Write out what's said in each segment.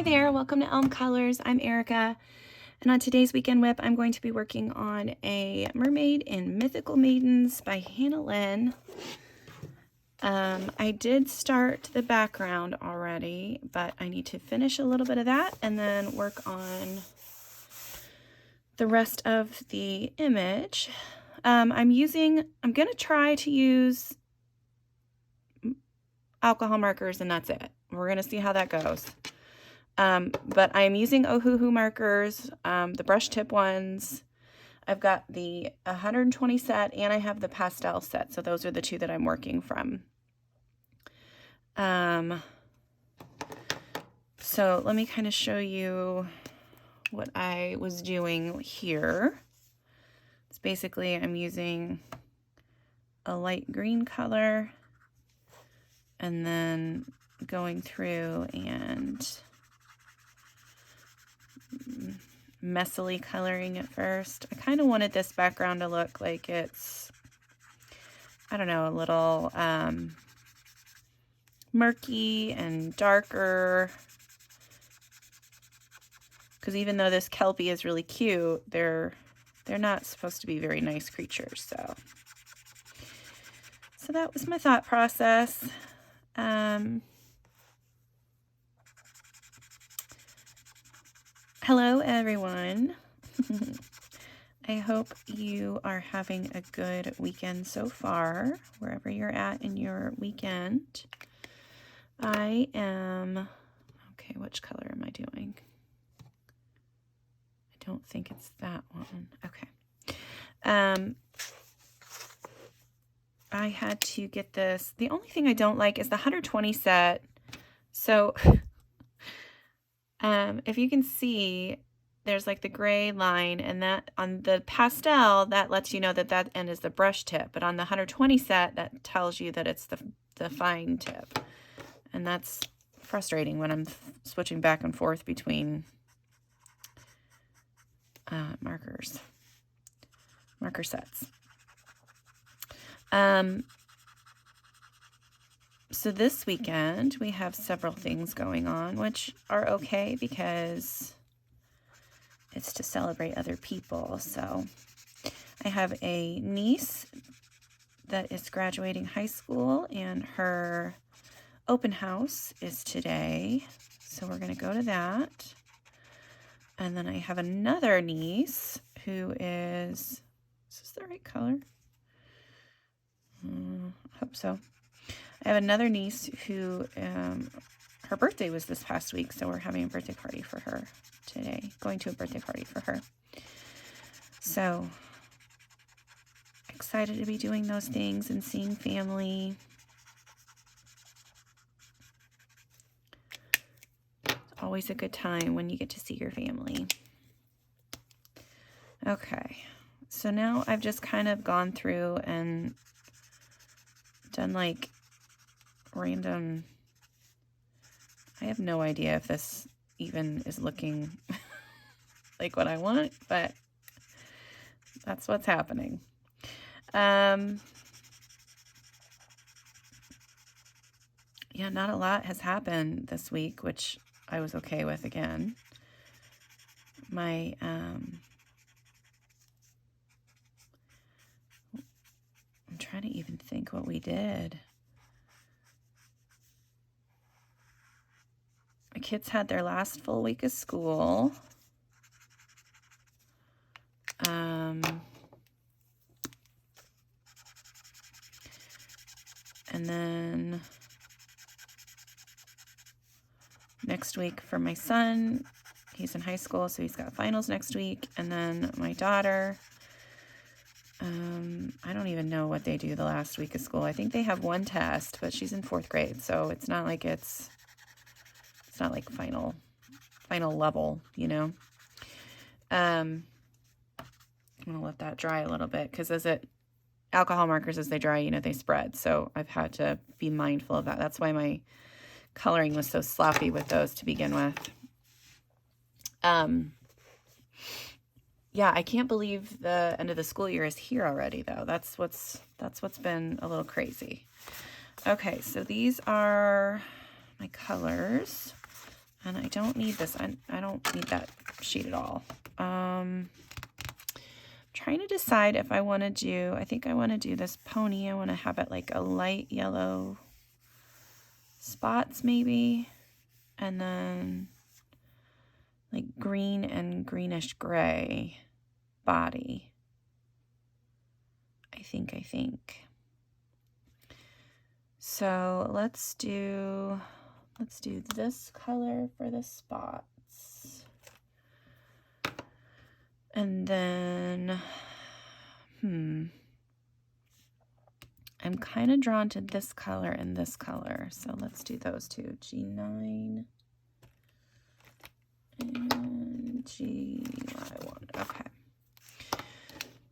there, welcome to Elm Colors. I'm Erica, and on today's Weekend WIP, I'm going to be working on a mermaid in Mythical Maidens by Lynn. I did start the background already, but I need to finish a little bit of that and then work on the rest of the image. I'm going to try to use alcohol markers, and that's it. We're going to see how that goes. But I'm using Ohuhu markers, the brush tip ones. I've got the 120 set and I have the pastel set. So those are the two that I'm working from. So let me kind of show you what I was doing here. It's basically I'm using a light green color and then going through and messily coloring at first. I kind of wanted this background to look like it's, I don't know, a little murky and darker, because even though this Kelpie is really cute, they're not supposed to be very nice creatures. So that was my thought process. Hello, everyone. I hope you are having a good weekend so far, wherever you're at in your weekend. I am, okay, which color am I doing? I don't think it's that one. Okay. I had to get this. The only thing I don't like is the 120 set. So if you can see, there's like the gray line, and that on the pastel, that lets you know that that end is the brush tip. But on the 120 set, that tells you that it's the fine tip. And that's frustrating when I'm switching back and forth between marker sets. So this weekend we have several things going on, which are okay because it's to celebrate other people. So I have a niece that is graduating high school, and her open house is today. So we're going to go to that. And then I have another niece who is this the right color? I hope so. I have another niece who, her birthday was this past week, so we're having a birthday party for her today, going to a birthday party for her. So, excited to be doing those things and seeing family. It's always a good time when you get to see your family. Okay, so now I've just kind of gone through and done like random, I have no idea if this even is looking like what I want, but that's what's happening. Yeah, not a lot has happened this week, which I was okay with again. I'm trying to even think what we did. My kids had their last full week of school. And then next week for my son, he's in high school, so he's got finals next week. And then my daughter, I don't even know what they do the last week of school. I think they have one test, but she's in 4th grade, so it's not like it's not like final level, you know. I'm gonna let that dry a little bit, because alcohol markers, as they dry, you know, they spread. So I've had to be mindful of that. That's why my coloring was so sloppy with those to begin with. Yeah, I can't believe the end of the school year is here already, though. That's what's been a little crazy. Okay, so these are my colors. And I don't need this. I don't need that sheet at all. Trying to decide if I want to do, I think I want to do this pony. I want to have it like a light yellow spots maybe. And then like green and greenish gray body. I think. So let's do this color for the spots. And then, I'm kind of drawn to this color and this color. So let's do those two, G9 and GY1. Okay.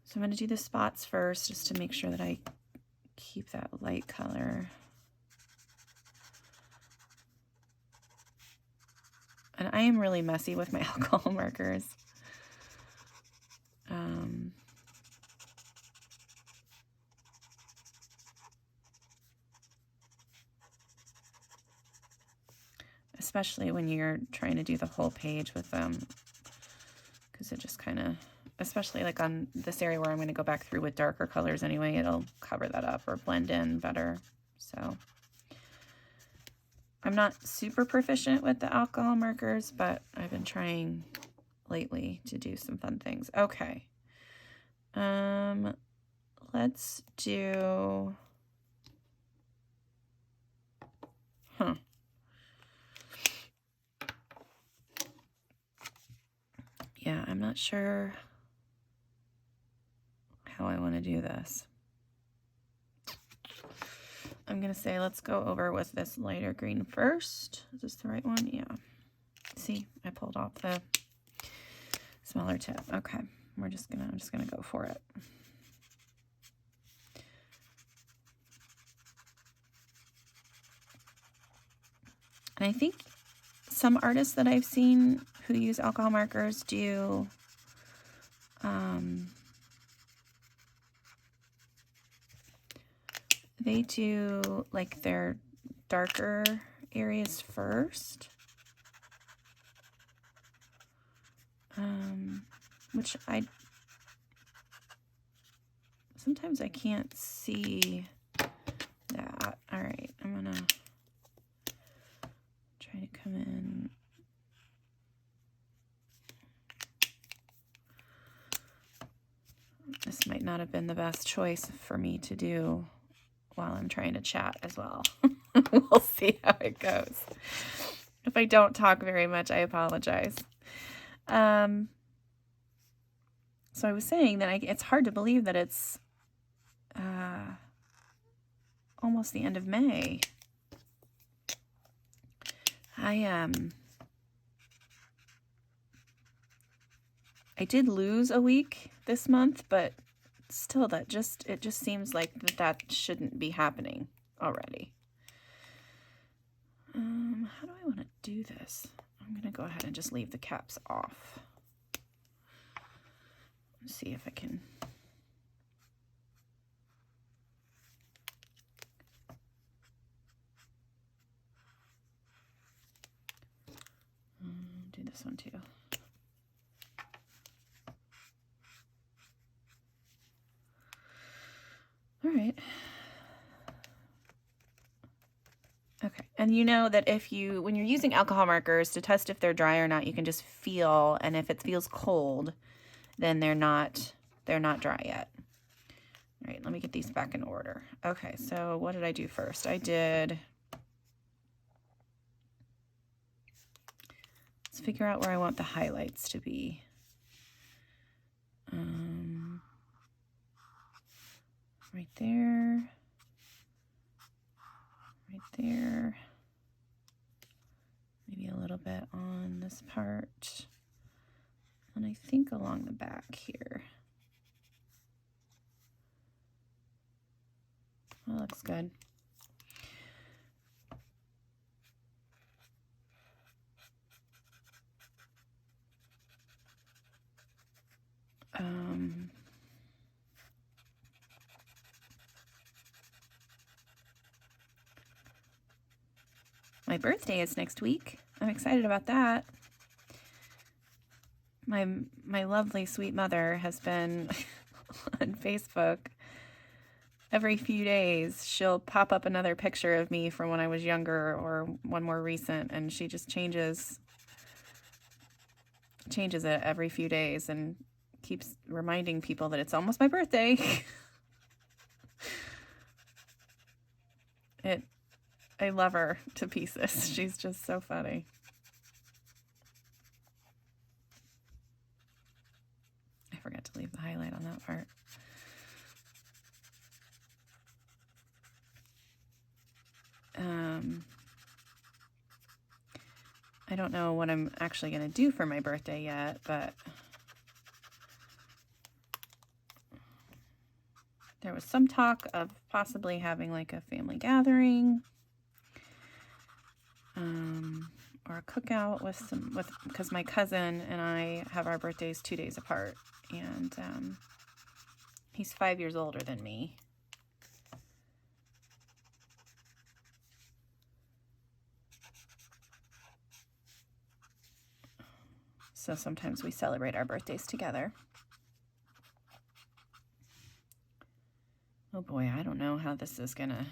So I'm going to do the spots first just to make sure that I keep that light color. And I am really messy with my alcohol markers. Especially when you're trying to do the whole page with them, because it just kind of, especially like on this area where I'm going to go back through with darker colors anyway, it'll cover that up or blend in better. So I'm not super proficient with the alcohol markers, but I've been trying lately to do some fun things. Okay. Let's do, yeah, I'm not sure how I want to do this. I'm going to say let's go over with this lighter green first. Is this the right one? Yeah. See, I pulled off the smaller tip. Okay. I'm just going to go for it. And I think some artists that I've seen who use alcohol markers do they do like their darker areas first, which sometimes I can't see that. All right, I'm gonna try to come in. This might not have been the best choice for me to do while I'm trying to chat as well. We'll see how it goes. If I don't talk very much, I apologize. So I was saying that it's hard to believe that it's almost the end of May. I did lose a week this month, but still it just seems like that shouldn't be happening already. How do I want to do this? I'm going to go ahead and just leave the caps off. Let's see if I can. Do this one too. All right. Okay, and you know that when you're using alcohol markers to test if they're dry or not, you can just feel, and if it feels cold, then they're not dry yet. All right, let me get these back in order. Okay, so what did I do first? Let's figure out where I want the highlights to be. Right there. Right there. Maybe a little bit on this part. And I think along the back here. That looks good. My birthday is next week. I'm excited about that. My lovely sweet mother has been on Facebook. Every few days, she'll pop up another picture of me from when I was younger or one more recent, and she just changes it every few days and keeps reminding people that it's almost my birthday. I love her to pieces. She's just so funny. I forgot to leave the highlight on that part. I don't know what I'm actually going to do for my birthday yet, but there was some talk of possibly having like a family gathering, or a cookout because my cousin and I have our birthdays 2 days apart, and he's 5 years older than me. So sometimes we celebrate our birthdays together. Oh boy, I don't know how this is gonna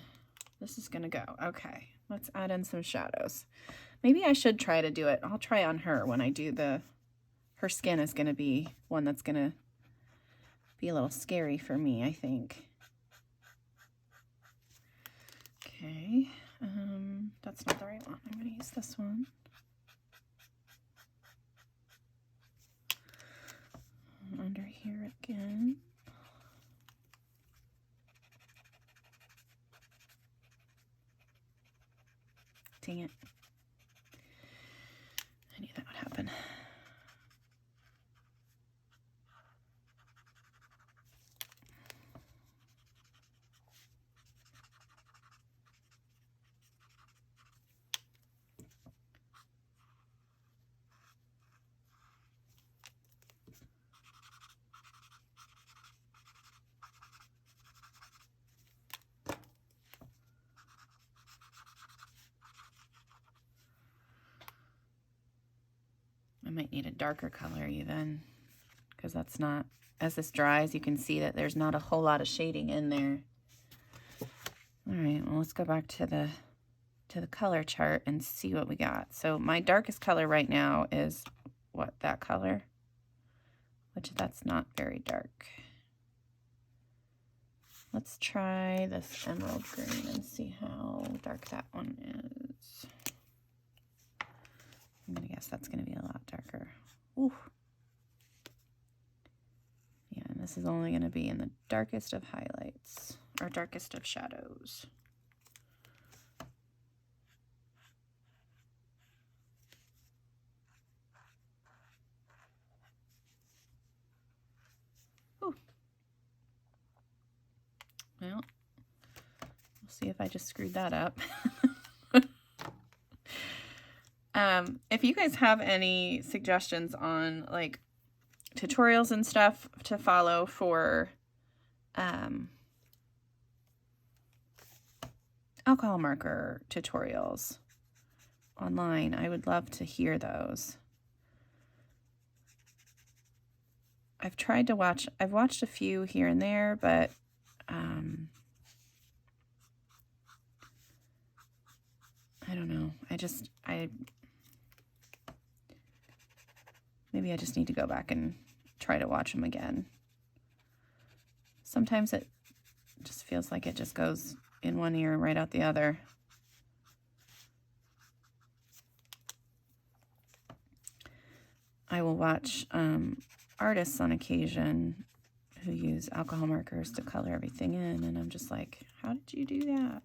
go. Okay, let's add in some shadows. Maybe I should try to do it. I'll try on her when I do her skin is gonna be one that's gonna be a little scary for me, I think. Okay, that's not the right one. I'm gonna use this one. Under here again. Dang it. I knew that would happen. I might need a darker color even, because that's not, as this dries, you can see that there's not a whole lot of shading in there. All right, well, let's go back to the color chart and see what we got. So my darkest color right now is that color, which that's not very dark. Let's try this emerald green and see how dark that one is. I'm gonna guess that's gonna be a lot darker. Ooh. Yeah, and this is only gonna be in the darkest of highlights, or darkest of shadows. Ooh. Well, we'll see if I just screwed that up. If you guys have any suggestions on like tutorials and stuff to follow for alcohol marker tutorials online, I would love to hear those. I've watched a few here and there, but I don't know. Maybe I just need to go back and try to watch them again. Sometimes it just feels like it just goes in one ear and right out the other. I will watch artists on occasion who use alcohol markers to color everything in, and I'm just like, how did you do that?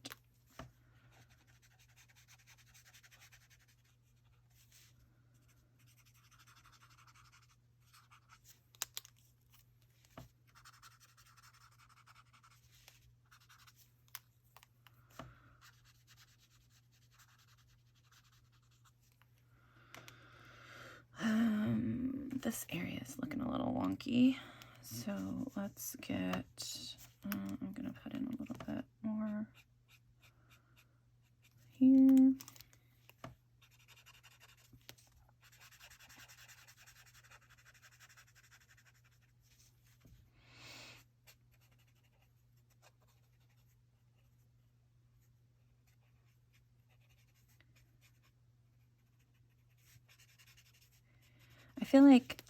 This area is looking a little wonky, so let's get, I'm going to put in a little bit more here. I feel like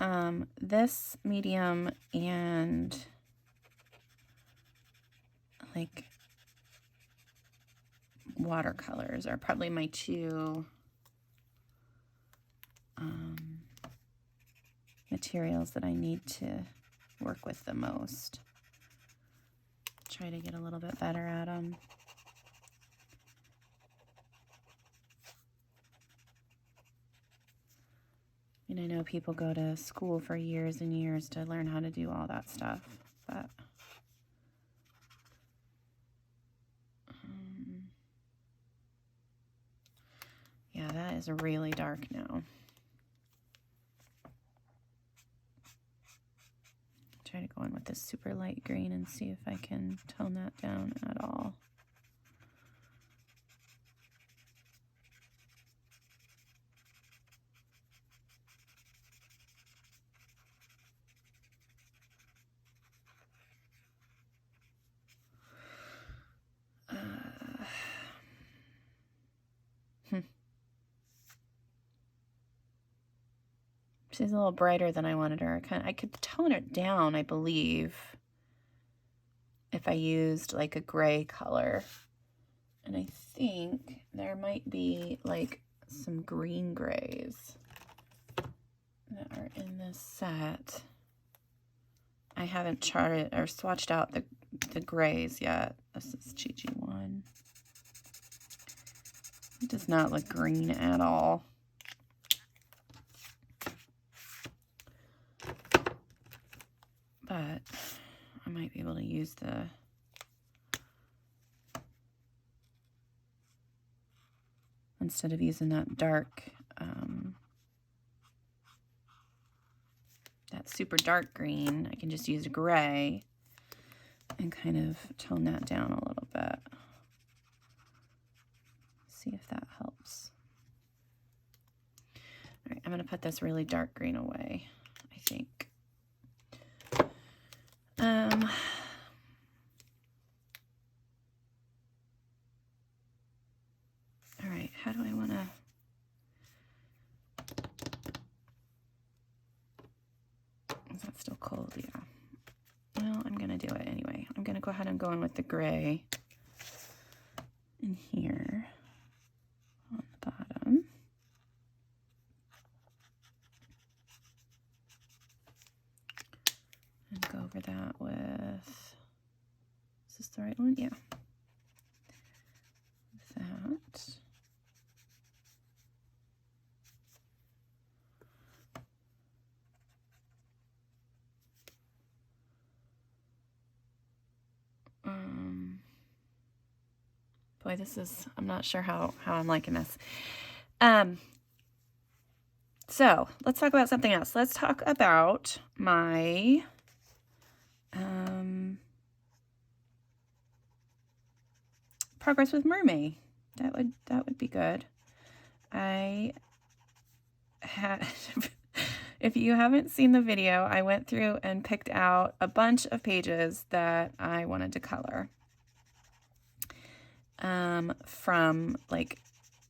this medium and like watercolors are probably my two materials that I need to work with the most. Try to get a little bit better at them. And I know people go to school for years and years to learn how to do all that stuff, but yeah, that is really dark now. Try to go in with this super light green and see if I can tone that down at all. She's a little brighter than I wanted her. I could tone it down, I believe, if I used like a gray color. And I think there might be like some green grays that are in this set. I haven't charted or swatched out the grays yet. This is GG1. It does not look green at all. But I might be able to use the instead of using that dark, that super dark green, I can just use gray and kind of tone that down a little bit. See if that helps. All right, I'm going to put this really dark green away, I think. All right, how do I want to... Is that still cold? Yeah. Well, I'm going to do it anyway. I'm going to go ahead and go in with the gray in here on the bottom. And go over that with... Is this the right one? Yeah. That. Boy, this is, I'm not sure how I'm liking this. So let's talk about something else. Let's talk about my, progress with Mermay. That would be good. I had, if you haven't seen the video, I went through and picked out a bunch of pages that I wanted to color. From like,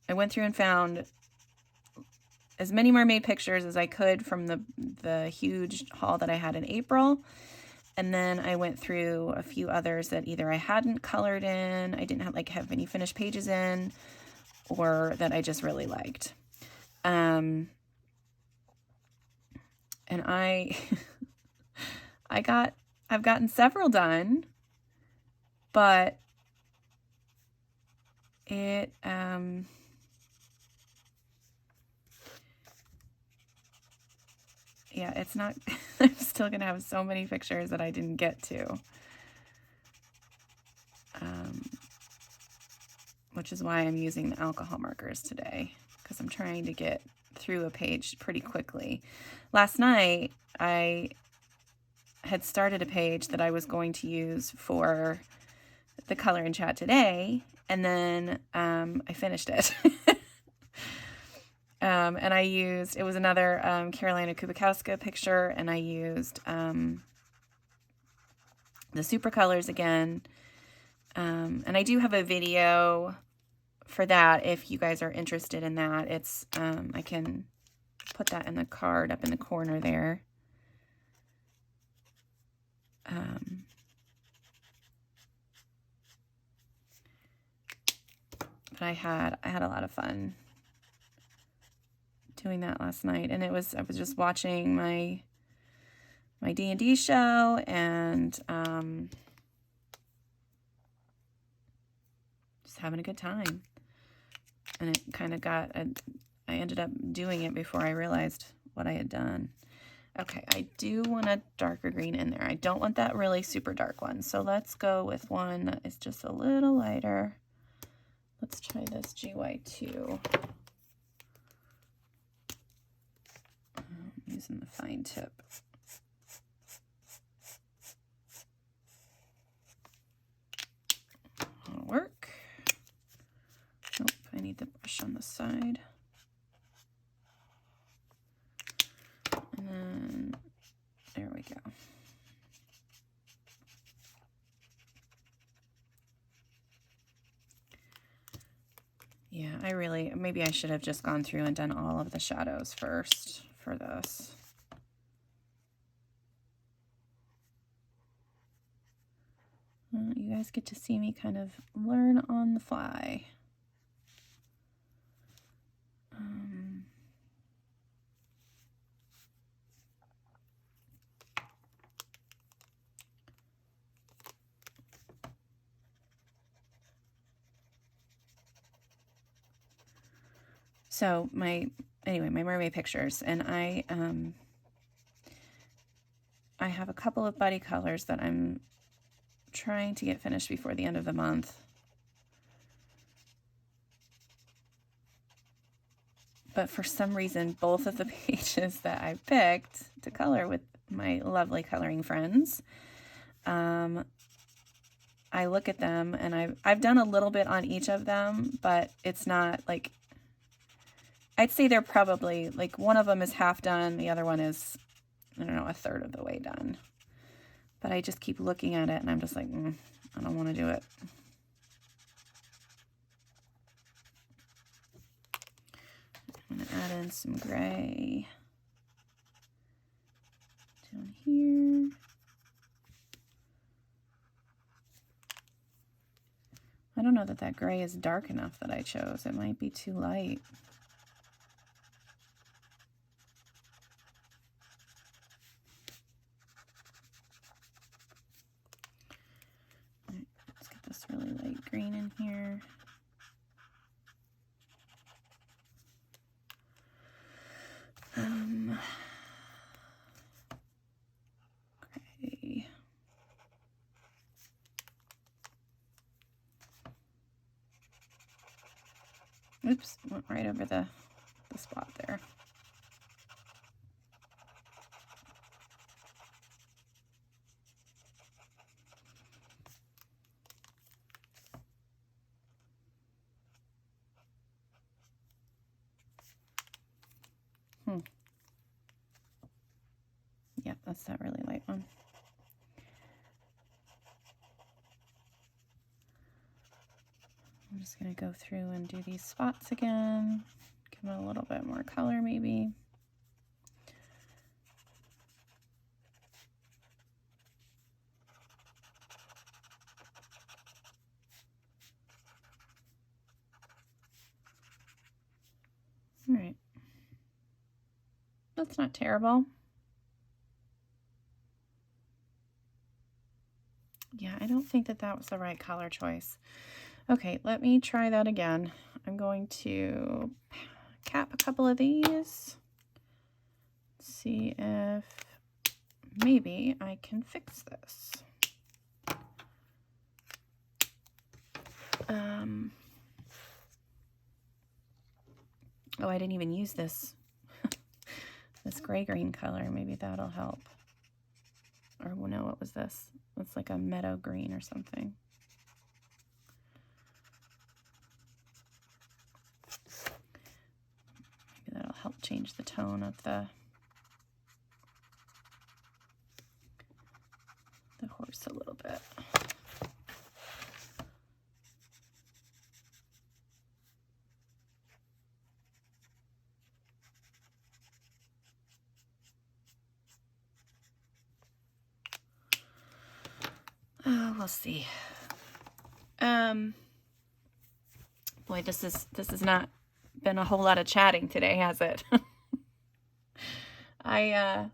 I went through and found as many mermaid pictures as I could from the huge haul that I had in April. And then I went through a few others that either I hadn't colored in, I didn't have any finished pages in, or that I just really liked. And I've gotten several done, but it, yeah, it's not, I'm still going to have so many pictures that I didn't get to. Which is why I'm using the alcohol markers today, because I'm trying to get through a page pretty quickly. Last night, I had started a page that I was going to use for the color and chat today, and then I finished it. And I used, it was another Carolina Kubikowska picture, and I used the super colors again. And I do have a video for that if you guys are interested in that. It's, I can put that in the card up in the corner there. But I had a lot of fun doing that last night, and I was just watching my D&D show, and just having a good time. And it kind of I ended up doing it before I realized what I had done. Okay, I do want a darker green in there. I don't want that really super dark one. So let's go with one that is just a little lighter. Let's try this GY2. I'm using the fine tip. That'll work. Nope, I need the brush on the side. And then, there we go. Yeah, maybe I should have just gone through and done all of the shadows first for this. You guys get to see me kind of learn on the fly. So my Mermay pictures, and I have a couple of buddy colors that I'm trying to get finished before the end of the month. But for some reason, both of the pages that I picked to color with my lovely coloring friends, I look at them, and I've done a little bit on each of them, but it's not like, I'd say they're probably, like, one of them is half done, the other one is, I don't know, a third of the way done. But I just keep looking at it, and I'm just like, I don't want to do it. I'm going to add in some gray down here. I don't know that gray is dark enough that I chose. It might be too light. All right, let's get this really light green in here. Gray. Oops, went right over the spot there. Yeah, that's that really light one. I'm just going to go through and do these spots again. Give them a little bit more color maybe. All right. That's not terrible. Yeah, I don't think that was the right color choice. Okay, let me try that again. I'm going to cap a couple of these. See if maybe I can fix this. Oh, I didn't even use this this gray-green color. Maybe that'll help. Or no, what was this? It's like a meadow green or something. Maybe that'll help change the tone of the horse a little bit. We'll see. Boy, this has not been a whole lot of chatting today, has it? My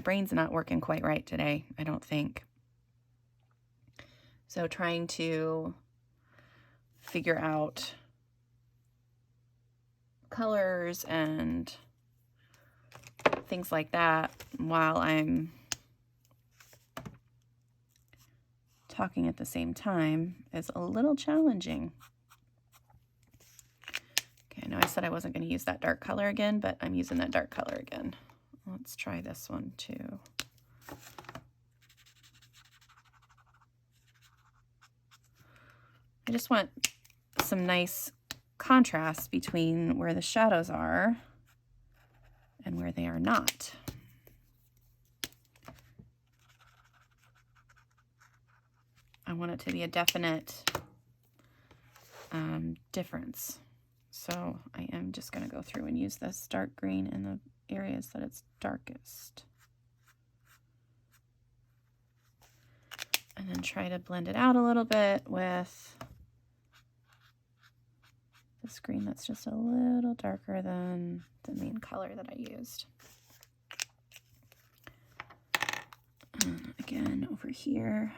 brain's not working quite right today, I don't think. So trying to figure out colors and things like that while I'm talking at the same time is a little challenging. Okay, I know I said I wasn't going to use that dark color again, but I'm using that dark color again. Let's try this one too. I just want some nice contrast between where the shadows are and where they are not. I want it to be a definite difference. So I am just going to go through and use this dark green in the areas that it's darkest. And then try to blend it out a little bit with this green that's just a little darker than the main color that I used. Again, over here.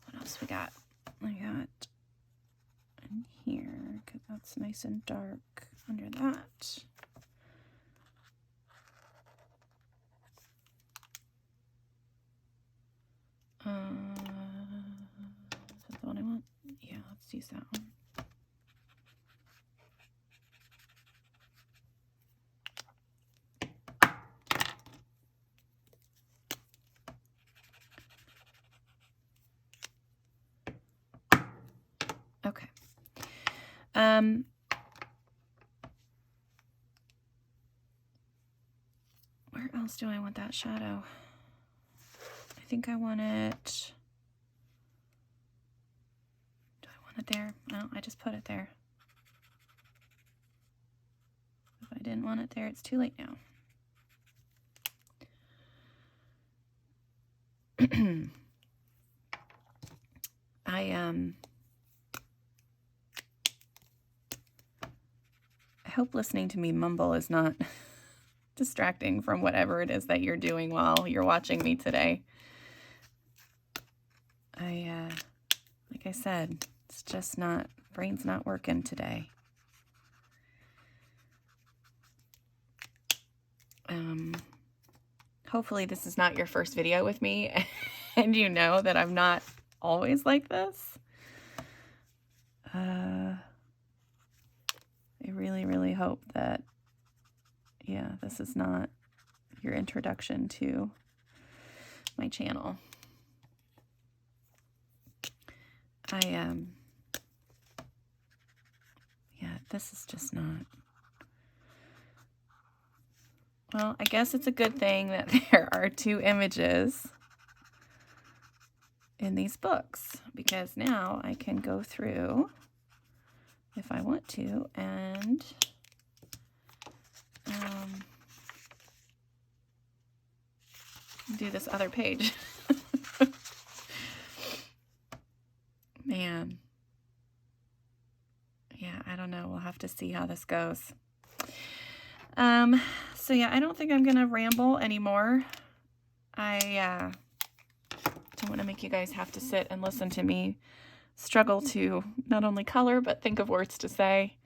What else we got? I got in here, because that's nice and dark under that. Is that the one I want? Yeah, let's use that one. Okay. Where else do I want that shadow? I think I want it. Do I want it there? No, I just put it there. If I didn't want it there, it's too late now. I hope listening to me mumble is not distracting from whatever it is that you're doing while you're watching me today. Like I said, it's just not, brain's not working today. Hopefully this is not your first video with me and you know that I'm not always like this. I really, really hope that, yeah, this is not your introduction to my channel. Yeah, this is just not. Well, I guess it's a good thing that there are two images in these books, because now I can go through if I want to and do this other page. Man. Yeah, I don't know. We'll have to see how this goes. So yeah, I don't think I'm gonna ramble anymore. I don't want to make you guys have to sit and listen to me struggle to not only color but think of words to say.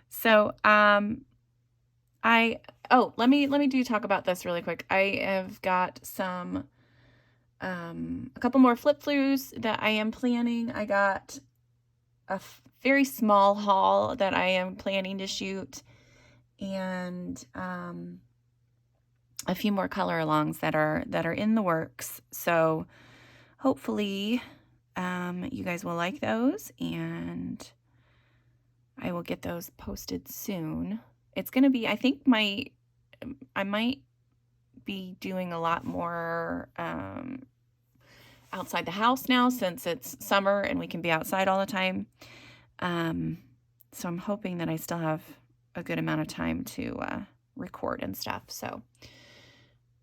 So let me do talk about this really quick. I have got some a couple more flip throughs that I am planning. I got a very small haul that I am planning to shoot, and a few more color alongs that are in the works. So hopefully you guys will like those, and I will get those posted soon. It's going to be, I think I might be doing a lot more outside the house now since it's summer and we can be outside all the time. So I'm hoping that I still have a good amount of time to record and stuff. So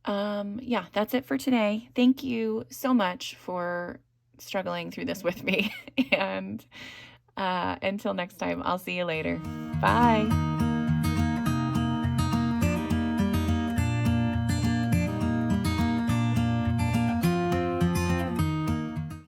yeah, that's it for today. Thank you so much for struggling through this with me. And until next time, I'll see you later. Bye.